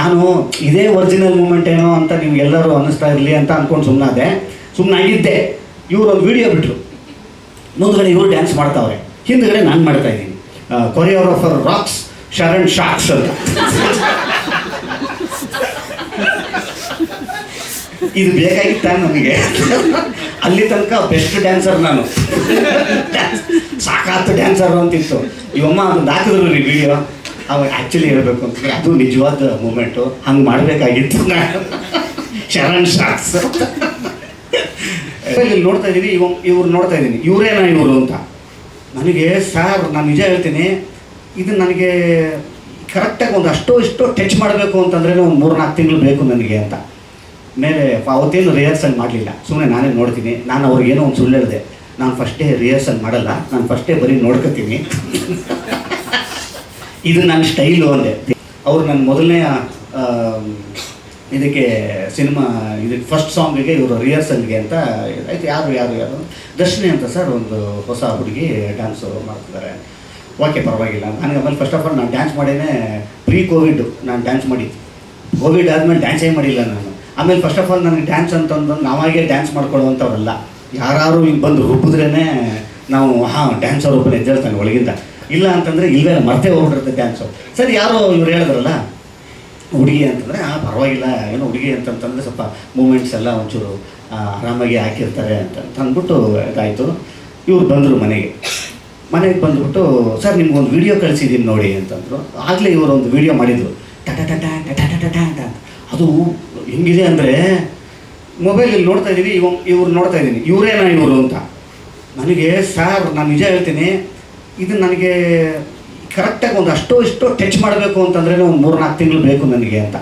ನಾನು ಇದೇ original moment ಏನೋ ಅಂತ ನಿಮ್ಗೆಲ್ಲರೂ ಅನ್ನಿಸ್ತಾ ಇರಲಿ ಅಂತ ಅಂದ್ಕೊಂಡು ಸುಮ್ಮನಾಗಿದ್ದೆ. ಇವರು ಒಂದು ವಿಡಿಯೋ ಬಿಟ್ಟರು, ಮುಂದ್ಗಡೆ ಇವರು ಡ್ಯಾನ್ಸ್ ಮಾಡ್ತಾವ್ರೆ, ಹಿಂದ್ಗಡೆ ನಾನು ಮಾಡ್ತಾ ಇದ್ದೀನಿ. ಕೊರಿಯೋಗ್ರಾಫರ್ ರಾಕ್ಸ್ ಶರಣ್ ಶಾಕ್ಸ್ ಅಂತ. ಇದು ಬೇಕಾಗಿತ್ತ ನನಗೆ? ಅಲ್ಲಿ ತನಕ ಬೆಸ್ಟ್ ಡ್ಯಾನ್ಸರ್ ನಾನು, ಸಾಕಾತು ಡ್ಯಾನ್ಸರ್ ಅಂತಿತ್ತು. ಇವಮ್ಮ ಅದೊಂದು ಹಾಕಿದ್ರು ರೀ ವಿಡಿಯೋ. ಅವಾಗ ಆ್ಯಕ್ಚುಲಿ ಹೇಳ್ಬೇಕು ಅಂತಂದರೆ ಅದು ನಿಜವಾದ ಮೂಮೆಂಟು, ಹಂಗೆ ಮಾಡಬೇಕಾಗಿತ್ತು ನಾನು. ಶರಣ್ ಶಾಕ್ಸ್ ಇಲ್ಲಿ ನೋಡ್ತಾ ಇದ್ದೀನಿ, ಇವ್ರು ನೋಡ್ತಾ ಇದ್ದೀನಿ, ಇವರೇನಾ ಇವರು ಅಂತ. ನನಗೆ ಸರ್ ನಾನು ನಿಜ ಹೇಳ್ತೀನಿ, ಇದು ನನಗೆ ಕರೆಕ್ಟಾಗಿ ಒಂದು ಇಷ್ಟೋ ಟಚ್ ಮಾಡಬೇಕು ಅಂತಂದ್ರೆ ಒಂದು 3-4 ತಿಂಗಳು ಬೇಕು ನನಗೆ ಅಂತ. ಮೇಲೆ ಅವತ್ತೇನು ರಿಹರ್ಸಲ್ ಮಾಡಲಿಲ್ಲ, ಸುಮ್ಮನೆ ನಾನೇ ನೋಡ್ತೀನಿ. ನಾನು ಅವ್ರಿಗೇನೋ ಒಂದು ಸುಳ್ಳು ಹೇಳಿದೆ, ನಾನು ಫಸ್ಟೇ ರಿಹರ್ಸಲ್ ಮಾಡಲ್ಲ, ನಾನು ಫಸ್ಟೇ ಬರೀ ನೋಡ್ಕೊತೀನಿ, ಇದು ನನ್ನ ಸ್ಟೈಲು ಅಂದೆ. ಅವ್ರು ನನ್ನ ಮೊದಲನೇ ಇದಕ್ಕೆ ಸಿನಿಮಾ ಇದಕ್ಕೆ ಫಸ್ಟ್ ಸಾಂಗಿಗೆ ಇವರು ರಿಹರ್ಸಲ್ಗೆ ಅಂತ ಆಯ್ತು. ಯಾರು ದರ್ಶಿನಿ ಅಂತ ಸರ್, ಒಂದು ಹೊಸ ಹುಡುಗಿ ಡ್ಯಾನ್ಸು ಮಾಡ್ತಿದ್ದಾರೆ. ಓಕೆ ಪರವಾಗಿಲ್ಲ. ನನಗೆ ಆಮೇಲೆ ಫಸ್ಟ್ ಆಫ್ ಆಲ್ ನಾನು ಡ್ಯಾನ್ಸ್ ಮಾಡೇನೆ ಪ್ರೀ-ಕೋವಿಡ್ ನಾನು ಡ್ಯಾನ್ಸ್ ಮಾಡಿದ್ದು. ಕೋವಿಡ್ ಆದಮೇಲೆ ಡ್ಯಾನ್ಸೇ ಮಾಡಿಲ್ಲ ನಾನು. ಆಮೇಲೆ ಫಸ್ಟ್ ಆಫ್ ಆಲ್ ನನಗೆ ಡ್ಯಾನ್ಸ್ ಅಂತಂದು ನಾವಾಗೇ ಡ್ಯಾನ್ಸ್ ಮಾಡ್ಕೊಳ್ಳುವಂಥವ್ರಲ್ಲ, ಯಾರು ಈಗ ಬಂದು ರುಬ್ಬಿದ್ರೇ ನಾವು ಡ್ಯಾನ್ಸರ್ ಒಬ್ಬನ ಎದ್ದೇಳ್ತಾನೆ ಒಳಗಿಂದ. ಇಲ್ಲ ಅಂತಂದರೆ ಇಲ್ಲವೇ ಮರ್ತೇ ಹೋಗ್ಬಿಟ್ಟಿರುತ್ತೆ ಡ್ಯಾನ್ಸು. ಸರಿ, ಯಾರೋ ಇವ್ರು ಹೇಳಿದ್ರಲ್ಲ ಹುಡುಗಿ ಅಂತಂದರೆ ಪರವಾಗಿಲ್ಲ, ಏನೋ ಹುಡುಗಿ ಅಂತಂತಂದರೆ ಸ್ವಲ್ಪ ಮೂಮೆಂಟ್ಸ್ ಎಲ್ಲ ಒಂಚೂರು ಆರಾಮಾಗಿ ಹಾಕಿರ್ತಾರೆ ಅಂತ ಅಂದ್ಬಿಟ್ಟು ಇದಾಯಿತು. ಇವ್ರು ಬಂದರು ಮನೆಗೆ ಬಂದುಬಿಟ್ಟು, ಸರ್ ನಿಮ್ಗೊಂದು ವಿಡಿಯೋ ಕಳಿಸಿದ್ದೀನಿ ನೋಡಿ ಅಂತಂದರು. ಆಗಲೇ ಇವರು ಒಂದು ವಿಡಿಯೋ ಮಾಡಿದರು, ಟಟ. ಅದು ಹೆಂಗಿದೆ ಅಂದರೆ ಮೊಬೈಲಲ್ಲಿ ನೋಡ್ತಾ ಇದ್ದೀನಿ, ಇವ್ರು ನೋಡ್ತಾ ಇದ್ದೀನಿ, ಇವರೇನಾ ಇವರು ಅಂತ. ನನಗೆ ಸರ್ ನಾನು ನಿಜ ಹೇಳ್ತೀನಿ, ಇದು ನನಗೆ ಕರೆಕ್ಟಾಗಿ ಒಂದು ಇಷ್ಟೋ ಟಚ್ ಮಾಡಬೇಕು ಅಂತಂದ್ರೆ ಒಂದು 3-4 ತಿಂಗಳು ಬೇಕು ನನಗೆ ಅಂತ.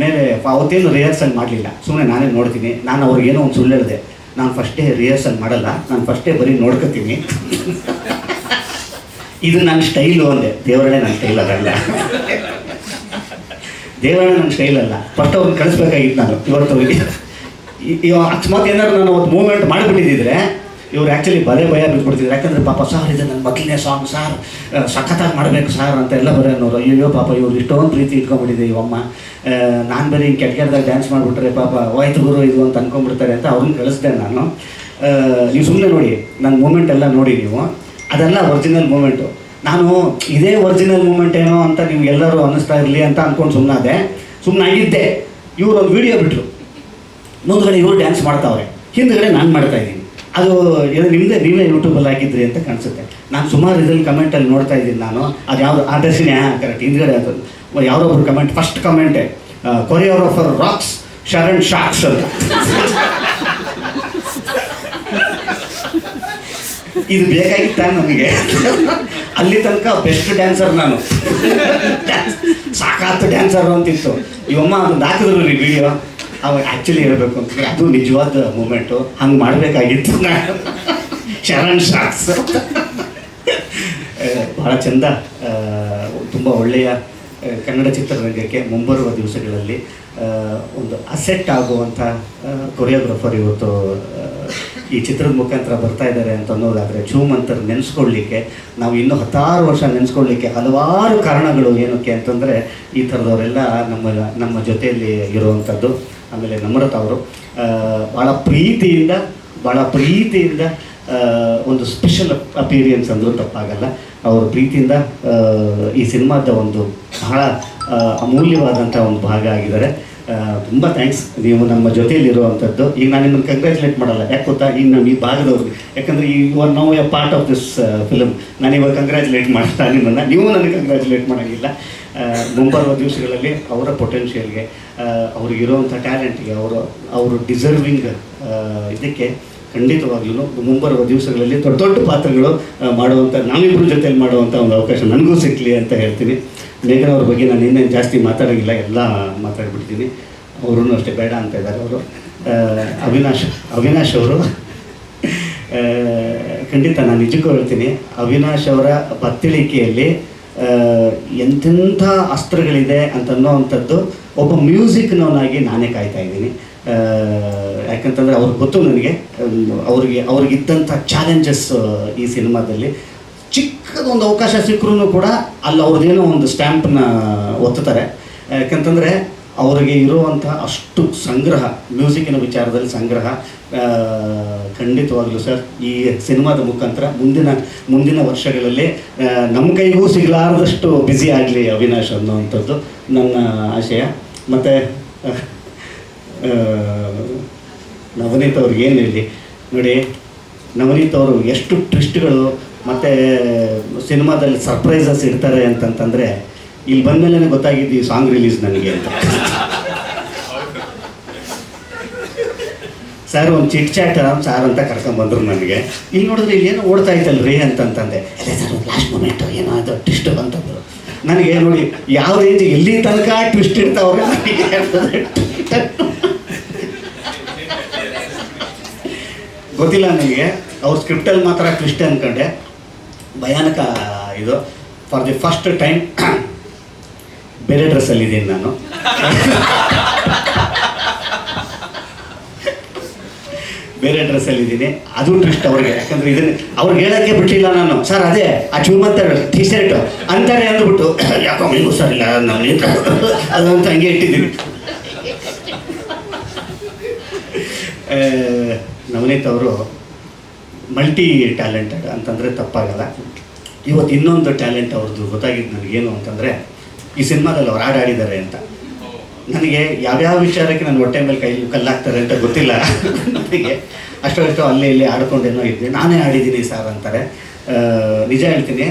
ಮೇಲೆ ಅವತ್ತೇನು ರಿಹರ್ಸಲ್ ಮಾಡಲಿಲ್ಲ, ಸುಮ್ಮನೆ ನಾನೇ ನೋಡ್ತೀನಿ. ನಾನು ಅವ್ರಿಗೇನೋ ಒಂದು ಸುಳ್ಳು ಹೇಳಿದೆ, ನಾನು ಫಸ್ಟೇ ರಿಹರ್ಸಲ್ ಮಾಡಲ್ಲ, ನಾನು ಫಸ್ಟೇ ಬರೀ ನೋಡ್ಕೊತೀನಿ, ಇದು ನನ್ನ ಸ್ಟೈಲು ಅಂದೆ. ದೇವರೇ ನನ್ನ ಸ್ಟೈಲ್ ಅದಲ್ಲ, ದೇವರೇ ನನ್ನ ಸ್ಟೈಲ್ ಅಲ್ಲ. ಫಸ್ಟ್ ಅವ್ರನ್ನ ಕಳಿಸ್ಬೇಕಾಗಿತ್ತು ನಾನು ಇವತ್ತವರಿಗೆ. ಅಕಸ್ಮಾತ್ ಏನಾದ್ರು ನಾನು ಅವತ್ತು ಮೂವ್ಮೆಂಟ್ ಮಾಡಿಬಿಟ್ಟಿದ್ದಿದ್ರೆ ಇವ್ರು ಆ್ಯಕ್ಚುಲಿ ಭಯ ಬಿಟ್ಬಿಡ್ತಿದ್ರು. ಯಾಕಂದರೆ ಪಾಪ ಸಾರ್ ಇದು ನನ್ನ ಮೊದಲನೇ ಸಾಂಗ್ ಸಾರ್, ಸಖತ್ತಾಗಿ ಮಾಡಬೇಕು ಸಾರ್ ಅಂತ ಎಲ್ಲ ಬರೋನವರು. ಅಯ್ಯೋ ಪಾಪ ಇವ್ರು ಇಷ್ಟೊಂದು ಪ್ರೀತಿ ಇಟ್ಕೊಂಡ್ಬಿಟ್ಟಿದೆ ಇವಮ್ಮ, ನಾನು ಬರೀ ಹಿಂಗೆ ಕೆಟ್ಟದಾಗ ಡ್ಯಾನ್ಸ್ ಮಾಡಿಬಿಟ್ರೆ ಪಾಪ ಹೋಯ್ತು ಗುರು ಇದು ಅಂತ ಅಂದ್ಕೊಂಡ್ಬಿಡ್ತಾರೆ ಅಂತ ಅವ್ರನ್ನ ಕಳಿಸ್ದೆ ನಾನು. ನೀವು ಸುಮ್ಮನೆ ನೋಡಿ ನನ್ನ ಮೂಮೆಂಟ್ ಎಲ್ಲ ನೋಡಿ ನೀವು, ಅದೆಲ್ಲ ಒರಿಜಿನಲ್ ಮೂಮೆಂಟು. ನಾನು ಇದೇ ಒರಿಜಿನಲ್ ಮೂಮೆಂಟ್ ಏನೋ ಅಂತ ನಿಮ್ಗೆಲ್ಲರೂ ಅನ್ನಿಸ್ತಾ ಇರಲಿ ಅಂತ ಅಂದ್ಕೊಂಡು ಸುಮ್ಮನಾಗಿದ್ದೆ. ಇವರು ಒಂದು ವಿಡಿಯೋ ಬಿಟ್ಟರು, ಮುಂದ್ಗಡೆ ಇವರು ಡ್ಯಾನ್ಸ್ ಮಾಡ್ತಾವ್ರೆ, ಹಿಂದ್ಗಡೆ ನಾನು ಮಾಡ್ತಾ ಇದ್ದೀನಿ. ಅದು ನೀವೇ ಯೂಟ್ಯೂಬಲ್ಲಿ ಹಾಕಿದ್ರಿ ಅಂತ ಕಾಣಿಸುತ್ತೆ. ನಾನು ಸುಮಾರು ಇದರಲ್ಲಿ ಕಮೆಂಟಲ್ಲಿ ನೋಡ್ತಾ ಇದ್ದೀನಿ ನಾನು. ಅದು ಯಾವುದು ಆದರ್ಶಿನಿ ಕರೆಕ್ಟ್, ಹಿಂದ್ಗಡೆ ಅದು ಯಾರೊಬ್ರು ಕಮೆಂಟ್, ಫಸ್ಟ್ ಕಮೆಂಟೇ ಕೊರಿಯೋಗ್ರಾಫರ್ ರಾಕ್ಸ್ ಶರಣ್ ಶಾಕ್ಸ್ ಅಂತ. ಇದು ಬೇಕಾಗಿತ್ತ ನನಗೆ? ಅಲ್ಲಿ ತನಕ ಬೆಸ್ಟ್ ಡ್ಯಾನ್ಸರ್ ನಾನು, ಸಾಕಾತು ಡ್ಯಾನ್ಸರ್ ಅಂತಿತ್ತು. ಇವಮ್ಮ ಅದೊಂದು ಹಾಕಿದ್ರು ರೀ ವಿಡಿಯೋ. ಅವಾಗ ಆ್ಯಕ್ಚುಲಿ ಹೇಳ್ಬೇಕು ಅಂತಂದರೆ ಅದು ನಿಜವಾದ ಮೂಮೆಂಟು, ಹಂಗೆ ಮಾಡಬೇಕಾಗಿತ್ತು ನಾನು. ಶರಣ್ ಶಾಕ್ಸ್ ಭಾಳ ಚೆಂದ, ತುಂಬ ಒಳ್ಳೆಯ ಕನ್ನಡ ಚಿತ್ರರಂಗಕ್ಕೆ ಮುಂಬರುವ ದಿವಸಗಳಲ್ಲಿ ಒಂದು ಅಸೆಟ್ ಆಗುವಂಥ ಕೊರಿಯೋಗ್ರಾಫರ್ ಇವತ್ತು ಈ ಚಿತ್ರದ ಮುಖಾಂತರ ಬರ್ತಾ ಇದ್ದಾರೆ ಅಂತ ಅನ್ನೋದಾದರೆ, ಝೂಮಂತರ್ ನೆನೆಸ್ಕೊಳ್ಳಿಕ್ಕೆ ನಾವು ಇನ್ನೂ 10 ವರ್ಷ ನೆನೆಸ್ಕೊಳ್ಳಿಕ್ಕೆ ಹಲವಾರು ಕಾರಣಗಳು. ಏನಕ್ಕೆ ಅಂತಂದರೆ ಈ ಥರದವರೆಲ್ಲ ನಮ್ಮ ಜೊತೆಯಲ್ಲಿ ಇರುವಂಥದ್ದು. ಆಮೇಲೆ ನಮ್ರತ ಅವರು ಭಾಳ ಪ್ರೀತಿಯಿಂದ ಒಂದು ಸ್ಪೆಷಲ್ ಅಪೀರಿಯನ್ಸ್ ಅಂದರೂ ತಪ್ಪಾಗಲ್ಲ. ಅವರು ಪ್ರೀತಿಯಿಂದ ಈ ಸಿನಿಮಾದ ಒಂದು ಬಹಳ ಅಮೂಲ್ಯವಾದಂಥ ಒಂದು ಭಾಗ ಆಗಿದ್ದಾರೆ. ತುಂಬ ಥ್ಯಾಂಕ್ಸ್, ನೀವು ನಮ್ಮ ಜೊತೆಯಲ್ಲಿರುವಂಥದ್ದು. ಈಗ ನಾನು ನಿಮ್ಮನ್ನು ಕಂಗ್ರ್ಯಾಚುಲೇಟ್ ಮಾಡಲ್ಲ, ಯಾಕೆ ಗೊತ್ತಾ, ಈಗ ನಮ್ಮ ಈ ಭಾಗದವ್ರಿಗೆ, ಯಾಕಂದರೆ you are now a part of this film. ನಾನು ಇವಾಗ ಕಂಗ್ರ್ಯಾಚುಲೇಟ್ ಮಾಡ್ತಾ ನಿಮ್ಮನ್ನು, ನೀವು ನನಗೆ ಕಂಗ್ರ್ಯಾಚುಲೇಟ್ ಮಾಡೋಂಗಿಲ್ಲ. ಮುಂಬರುವ ದಿವಸಗಳಲ್ಲಿ ಅವರ ಪೊಟೆನ್ಷಿಯಲ್ಗೆ, ಅವ್ರಿಗಿರುವಂಥ ಟ್ಯಾಲೆಂಟ್ಗೆ, ಅವರು ಡಿಸರ್ವಿಂಗ್ ಇದಕ್ಕೆ ಖಂಡಿತವಾಗ್ಲೂ ಮುಂಬರುವ ದಿವಸಗಳಲ್ಲಿ ದೊಡ್ಡ ಪಾತ್ರಗಳು ಮಾಡುವಂಥ, ನಾವಿಬ್ಬರ ಜೊತೆಯಲ್ಲಿ ಮಾಡುವಂಥ ಒಂದು ಅವಕಾಶ ನನಗೂ ಸಿಕ್ಕಲಿ ಅಂತ ಹೇಳ್ತೀನಿ. ಮೇಘನ ಅವ್ರ ಬಗ್ಗೆ ನಾನು ಇನ್ನೇನು ಜಾಸ್ತಿ ಮಾತಾಡೋಂಗಿಲ್ಲ, ಎಲ್ಲ ಮಾತಾಡ್ಬಿಡ್ತೀನಿ. ಅವರೂ ಅಷ್ಟೇ ಬೇಡ ಅಂತ ಇದ್ದಾರೆ ಅವರು. ಅವಿನಾಶ್ ಅವರು ಖಂಡಿತ ನಾನು ನಿಜಕ್ಕೂ ಹೇಳ್ತೀನಿ, ಅವಿನಾಶ್ ಅವರ ಬತ್ತಳಿಕೆಯಲ್ಲಿ ಎಂತೆಂಥ ಅಸ್ತ್ರಗಳಿದೆ ಅಂತನ್ನೋವಂಥದ್ದು ಒಬ್ಬ ಮ್ಯೂಸಿಕ್ನವನಾಗಿ ನಾನೇ ಕಾಯ್ತಾ ಇದ್ದೀನಿ. ಯಾಕಂತಂದರೆ ಅವ್ರಿಗೆ ಗೊತ್ತು ನನಗೆ, ಅವ್ರಿಗಿದ್ದಂಥ ಚಾಲೆಂಜಸ್ ಈ ಸಿನಿಮಾದಲ್ಲಿ. ಚಿಕ್ಕದೊಂದು ಅವಕಾಶ ಸಿಕ್ಕರೂ ಕೂಡ ಅಲ್ಲಿ ಅವ್ರದ್ದೇನೋ ಒಂದು ಸ್ಟ್ಯಾಂಪನ್ನ ಒತ್ತುತ್ತಾರೆ. ಯಾಕಂತಂದರೆ ಅವರಿಗೆ ಇರುವಂಥ ಅಷ್ಟು ಸಂಗ್ರಹ, ಮ್ಯೂಸಿಕ್ಕಿನ ವಿಚಾರದಲ್ಲಿ ಸಂಗ್ರಹ ಖಂಡಿತವಾಗಲೂ ಸರ್ ಈ ಸಿನಿಮಾದ ಮುಖಾಂತರ ಮುಂದಿನ ವರ್ಷಗಳಲ್ಲಿ ನಮ್ಮ ಕೈಗೂ ಸಿಗಲಾರದಷ್ಟು ಬ್ಯುಸಿ ಆಗಲಿ ಅವಿನಾಶ್ ಅನ್ನೋವಂಥದ್ದು ನನ್ನ ಆಶಯ. ಮತ್ತು ನವನೀತ್ ಅವ್ರಿಗೆ ಏನು ಹೇಳಿ ನೋಡಿ, ನವನೀತ್ ಅವರು ಎಷ್ಟು ಟ್ವಿಸ್ಟ್ಗಳು ಮತ್ತು ಸಿನಿಮಾದಲ್ಲಿ ಸರ್ಪ್ರೈಸಸ್ ಇಡ್ತಾರೆ ಅಂತಂತಂದರೆ ಇಲ್ಲಿ ಬಂದಮೇಲೆ ಗೊತ್ತಾಗಿದ್ದು ಈ ಸಾಂಗ್ ರಿಲೀಸ್ ನನಗೆ ಅಂತ. ಸರ್ ಒಂದು ಚಿಟ್ ಚಾಟ್ ಸಾರ್ ಅಂತ ಕರ್ಕೊಂಡ್ಬಂದ್ರು ನನಗೆ. ಇಲ್ಲಿ ನೋಡಿದ್ರೆ ಇಲ್ಲಿ ಏನೋ ಓಡ್ತಾ ಇತ್ತಲ್ರಿ ಅಂತಂತಂದೆ. ಅದೇ ಸರ್ ಒಂದು ಲಾಸ್ಟ್ ಮೂಮೆಂಟು ಏನೋ ಅದು ಟ್ವಿಸ್ಟ್ ಅಂತಂದರು. ನನಗೆ ನೋಡಿ ಯಾವ ರೇಂಜ್ ಎಲ್ಲಿ ತನಕ ಟ್ವಿಸ್ಟ್ ಇರ್ತಾವ್ರೆ ಗೊತ್ತಿಲ್ಲ ನನಗೆ. ಅವ್ರ ಸ್ಕ್ರಿಪ್ಟಲ್ಲಿ ಮಾತ್ರ ಟ್ವಿಸ್ಟ್ ಅಂದ್ಕೊಂಡೆ. ಭಯಾನಕ ಇದು. ಫಾರ್ ದಿ ಫಸ್ಟ್ ಟೈಮ್ ಬೇರೆ ಡ್ರೆಸ್ಸಲ್ಲಿದ್ದೀನಿ ನಾನು. ಬೇರೆ ಡ್ರೆಸ್ಸಲ್ಲಿದ್ದೀನಿ. ಅದು ಟ್ವಿಸ್ಟ್ ಅವ್ರಿಗೆ. ಯಾಕಂದರೆ ಇದನ್ನು ಅವ್ರಿಗೆ ಹೇಳೋಕ್ಕೆ ಬಿಟ್ಟಿಲ್ಲ ನಾನು. ಸರ್ ಅದೇ ಆ ಚೂಮಂತ ಟೀ ಶರ್ಟು ಅಂತಾರೆ ಅಂದ್ಬಿಟ್ಟು ಯಾಕೋ ಮೀನು ಸರ್ ಇಲ್ಲ ನಾನು ಅದಂತ ಹಂಗೆ ಇಟ್ಟಿದ್ದೀನಿ. ನವನೀತ್ ಅವರು ಮಲ್ಟಿ ಟ್ಯಾಲೆಂಟೆಡ್ ಅಂತಂದರೆ ತಪ್ಪಾಗಲ್ಲ. ಇವತ್ತು ಇನ್ನೊಂದು ಟ್ಯಾಲೆಂಟ್ ಅವ್ರದ್ದು ಗೊತ್ತಾಗಿದ್ದು ನನಗೇನು ಅಂತಂದರೆ, ಈ ಸಿನಿಮಾದಲ್ಲಿ ಅವ್ರು ಹಾಡಾಡಿದ್ದಾರೆ ಅಂತ. ನನಗೆ ಯಾವ್ಯಾವ ವಿಚಾರಕ್ಕೆ ನನ್ನ ಹೊಟ್ಟೆ ಮೇಲೆ ಕಲ್ಲಾಗ್ತಾರೆ ಅಂತ ಗೊತ್ತಿಲ್ಲ ನನಗೆ. ಅಷ್ಟೋ ಅಲ್ಲೇ ಇಲ್ಲಿ ಆಡ್ಕೊಂಡೇನೋ ಇದ್ದೆ. ನಾನೇ ಆಡಿದ್ದೀನಿ ಸರ್ ಅಂತಾರೆ. ನಿಜ ಹೇಳ್ತೀನಿ,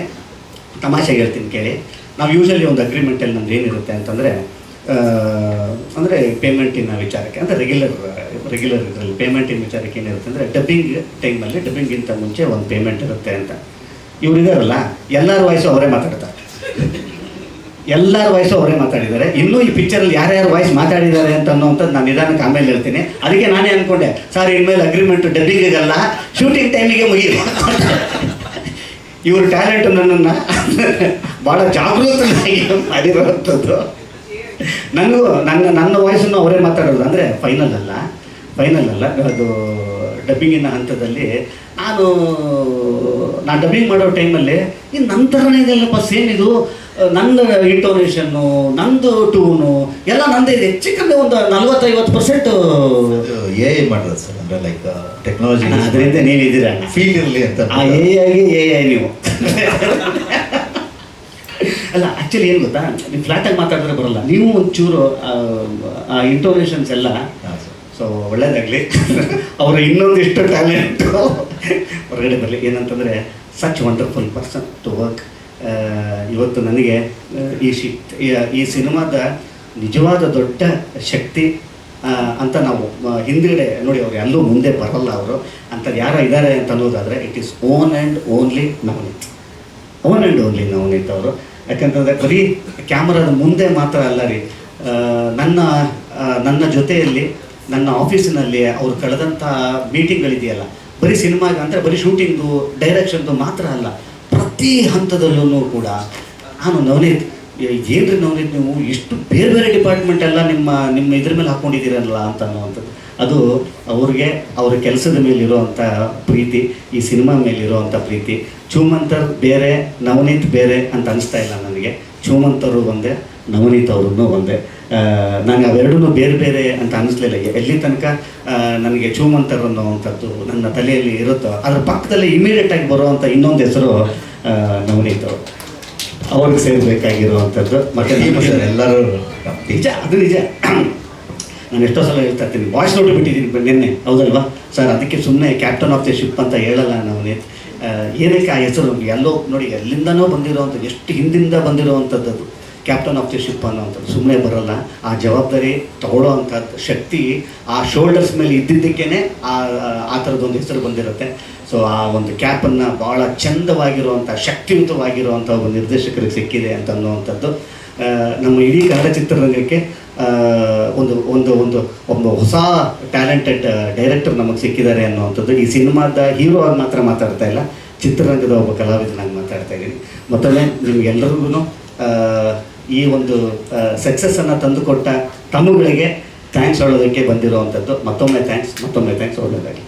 ತಮಾಷೆಗೆ ಹೇಳ್ತೀನಿ ಕೇಳಿ. ನಾವು ಯೂಶಲಿ ಒಂದು ಅಗ್ರಿಮೆಂಟಲ್ಲಿ ನಮ್ದು ಏನಿರುತ್ತೆ ಅಂತಂದರೆ, ಅಂದರೆ ಪೇಮೆಂಟಿನ ವಿಚಾರಕ್ಕೆ ಅಂದರೆ ರೆಗ್ಯುಲರ್ ಇದರಲ್ಲಿ ಪೇಮೆಂಟಿನ ವಿಚಾರಕ್ಕೆ ಏನಿರುತ್ತೆ ಅಂದರೆ, ಡಬ್ಬಿಂಗ್ ಟೈಮಲ್ಲಿ ಡಬ್ಬಿಂಗಿಂತ ಮುಂಚೆ ಒಂದು ಪೇಮೆಂಟ್ ಇರುತ್ತೆ ಅಂತ. ಇವರಿದಾರಲ್ಲ ಎಲ್ಲರ ವಾಯ್ಸು ಅವರೇ ಮಾತಾಡ್ತಾರೆ. ಎಲ್ಲರ ವಾಯ್ಸು ಅವರೇ ಮಾತಾಡಿದ್ದಾರೆ. ಇನ್ನೂ ಈ ಪಿಕ್ಚರಲ್ಲಿ ಯಾರ್ಯಾರು ವಾಯ್ಸ್ ಮಾತಾಡಿದ್ದಾರೆ ಅಂತ ಅನ್ನೋವಂಥದ್ದು ನಾನು ನಿಧಾನಕ್ಕೆ ಆಮೇಲೆ ಹೇಳ್ತೀನಿ. ಅದಕ್ಕೆ ನಾನೇ ಅಂದ್ಕೊಂಡೆ ಸರ್ ಇನ್ಮೇಲೆ ಅಗ್ರಿಮೆಂಟು ಡಬ್ಬಿಂಗಿಗಲ್ಲ, ಶೂಟಿಂಗ್ ಟೈಮಿಗೆ ಮುಗಿಯುವ. ಇವ್ರ ಟ್ಯಾಲೆಂಟು ನನ್ನನ್ನು ಭಾಳ ಜಾಗೃತನಾಗಿ ಮಾಡಿರೋವಂಥದ್ದು. ನನಗೂ ನನ್ನ ವಾಯ್ಸನ್ನು ಅವರೇ ಮಾತಾಡೋದು. ಅಂದರೆ ಫೈನಲ್ ಅಲ್ಲ ಅದು ಡಬ್ಬಿಂಗಿನ ಹಂತದಲ್ಲಿ ನಾನು ಡಬ್ಬಿಂಗ್ ಮಾಡೋ ಟೈಮಲ್ಲಿ ಇನ್ನು ನನ್ನ ಥರನೇ ಇದೆಲ್ಲಪ್ಪ, ಸೇಮ್ ಇದು ನನ್ನ ಇಂಟೋನೇಷನ್ನು, ನಂದು ಟೂನು ಎಲ್ಲ ನಂದೇ ಇದೆ. ಹೆಚ್ಚಿಕಮ್ಮಿ ಒಂದು 40-50% AI ಮಾಡೋದು ಸರ್. ಅಂದರೆ ಲೈಕ್ ಟೆಕ್ನಾಲಜಿ ಅದರಿಂದ ನೀವಿದ್ದೀರ ಫೀಲ್ ಇರಲಿ ಅಂತ. AI ನೀವು ಅಲ್ಲ. ಆ್ಯಕ್ಚುಲಿ ಏನು ಗೊತ್ತಾ, ನೀವು ಫ್ಲ್ಯಾಟಾಗಿ ಮಾತಾಡಿದ್ರೆ ಬರೋಲ್ಲ. ನೀವು ಒಂಚೂರು ಆ ಇಂಟೋನೇಷನ್ಸ್ ಎಲ್ಲ. ಸೊ ಒಳ್ಳೇದಾಗಲಿ. ಅವರ ಇನ್ನೊಂದಿಷ್ಟು ಟ್ಯಾಲೆಂಟು ಹೊರಗಡೆ ಬರಲಿ. ಏನಂತಂದರೆ such wonderful person to work. ಇವತ್ತು ನನಗೆ ಈ ಸಿನಿಮಾದ ನಿಜವಾದ ದೊಡ್ಡ ಶಕ್ತಿ ಅಂತ ನಾವು ಹಿಂದುಗಡೆ ನೋಡಿ, ಅವ್ರು ಎಲ್ಲೂ ಮುಂದೆ ಬರಲ್ಲ ಅವರು ಅಂತ ಯಾರು ಇದ್ದಾರೆ ಅಂತ ಅನ್ನೋದಾದರೆ it is one and only Navneet ಅವರು. ಯಾಕಂತಂದರೆ ಬರೀ ಕ್ಯಾಮ್ರಾದ ಮುಂದೆ ಮಾತ್ರ ಅಲ್ಲ ರೀ, ನನ್ನ ಜೊತೆಯಲ್ಲಿ ನನ್ನ ಆಫೀಸಿನಲ್ಲಿ ಅವ್ರು ಕಳೆದಂಥ ಮೀಟಿಂಗ್ಗಳಿದೆಯಲ್ಲ, ಬರೀ ಸಿನಿಮಾಗೆ ಅಂದರೆ ಬರೀ ಶೂಟಿಂಗು ಡೈರೆಕ್ಷನ್ದು ಮಾತ್ರ ಅಲ್ಲ, ಪ್ರತಿ ಹಂತದಲ್ಲೂ ಕೂಡ ನಾನು ನವನೀತ್ ಏನ್ರಿ ನವನೀತ್ ನೀವು ಇಷ್ಟು ಬೇರೆ ಬೇರೆ ಡಿಪಾರ್ಟ್ಮೆಂಟ್ ಎಲ್ಲ ನಿಮ್ಮ ಇದ್ರ ಮೇಲೆ ಹಾಕ್ಕೊಂಡಿದ್ದೀರಲ್ಲ ಅಂತ ಅನ್ನುವಂಥದ್ದು. ಅದು ಅವ್ರ ಕೆಲಸದ ಮೇಲಿರುವಂಥ ಪ್ರೀತಿ, ಈ ಸಿನಿಮಾ ಮೇಲಿರುವಂಥ ಪ್ರೀತಿ. ಚೂಮಂತರ್ ಬೇರೆ, ನವನೀತ್ ಬೇರೆ ಅಂತ ಅನಿಸ್ತಾ ಇಲ್ಲ ನನಗೆ. ಚೂಮಂತರು ಒಂದೇ, ನವನೀತ್ ಅವ್ರನ್ನೂ ಒಂದೇ. ನನಗೆ ಅವೆರಡೂ ಬೇರೆ ಬೇರೆ ಅಂತ ಅನ್ನಿಸ್ಲಿಲ್ಲ. ಎಲ್ಲಿ ತನಕ ನನಗೆ ಚೂಮಂತರ್ ಅನ್ನೋವಂಥದ್ದು ನನ್ನ ತಲೆಯಲ್ಲಿ ಇರುತ್ತೋ ಅದ್ರ ಪಕ್ಕದಲ್ಲಿ ಇಮಿಡಿಯೇಟಾಗಿ ಬರುವಂಥ ಇನ್ನೊಂದು ಹೆಸರು ನವನೀತ್ ಅವರು. ಅವ್ರಿಗೆ ಸೇರಬೇಕಾಗಿರುವಂಥದ್ದು. ಮತ್ತು ಎಲ್ಲರೂ ನಿಜ, ಅದು ನಿಜ. ನಾನು ಎಷ್ಟೋ ಸಲ ಹೇಳ್ತಾ ಇರ್ತೀನಿ, ವಾಯ್ಸ್ ನೋಟು ಬಿಟ್ಟಿದ್ದೀನಿ ನಿನ್ನೆ, ಹೌದಲ್ವಾ ಸರ್? ಅದಕ್ಕೆ ಸುಮ್ಮನೆ ಕ್ಯಾಪ್ಟನ್ ಆಫ್ ದಿ ಶಿಪ್ ಅಂತ ಹೇಳಲ್ಲ ನವನೀತ್. ಏನಕ್ಕೆ ಆ ಹೆಸರು ಎಲ್ಲೋ ನೋಡಿ, ಎಲ್ಲಿಂದನೋ ಬಂದಿರೋವಂಥದ್ದು, ಎಷ್ಟು ಹಿಂದಿಂದ ಬಂದಿರೋವಂಥದ್ದು ಅದು ಕ್ಯಾಪ್ಟನ್ ಆಫ್ ದಿ ಶಿಪ್ ಅನ್ನೋವಂಥದ್ದು. ಸುಮ್ಮನೆ ಬರೋಲ್ಲ. ಆ ಜವಾಬ್ದಾರಿ ತಗೊಳ್ಳೋ ಅಂಥದ್ದು ಶಕ್ತಿ ಆ ಶೋಲ್ಡರ್ಸ್ ಮೇಲೆ ಇದ್ದಿದ್ದಕ್ಕೇ ಆ ಥರದ್ದೊಂದು ಹೆಸರು ಬಂದಿರುತ್ತೆ. ಸೊ ಆ ಒಂದು ಕ್ಯಾಪನ್ನು ಭಾಳ ಚಂದವಾಗಿರುವಂಥ, ಶಕ್ತಿಯುತವಾಗಿರುವಂಥ ಒಬ್ಬ ನಿರ್ದೇಶಕರಿಗೆ ಸಿಕ್ಕಿದೆ ಅಂತ ಅನ್ನುವಂಥದ್ದು ನಮ್ಮ ಇಡೀ ಕನ್ನಡ ಚಿತ್ರರಂಗಕ್ಕೆ ಒಂದು ಹೊಸ ಟ್ಯಾಲೆಂಟೆಡ್ ಡೈರೆಕ್ಟರ್ ನಮಗೆ ಸಿಕ್ಕಿದ್ದಾರೆ ಅನ್ನುವಂಥದ್ದು. ಈ ಸಿನಿಮಾದ ಹೀರೋ ಆಗಿ ಮಾತ್ರ ಮಾತಾಡ್ತಾ ಇಲ್ಲ, ಚಿತ್ರರಂಗದ ಒಬ್ಬ ಕಲಾವಿದನಾಗಿ ಮಾತಾಡ್ತಾ ಇದ್ದೀನಿ. ಮತ್ತೊಮ್ಮೆ ನಿಮಗೆಲ್ಲರಿಗೂ ಈ ಒಂದು ಸಕ್ಸಸ್ಸನ್ನು ತಂದುಕೊಟ್ಟ ತಮ್ಮಗಳಿಗೆ ಥ್ಯಾಂಕ್ಸ್ ಹೇಳೋದಕ್ಕೆ ಬಂದಿರೋವಂಥದ್ದು. ಮತ್ತೊಮ್ಮೆ ಥ್ಯಾಂಕ್ಸ್. ಒಳ್ಳೆಯದಾಗಿ.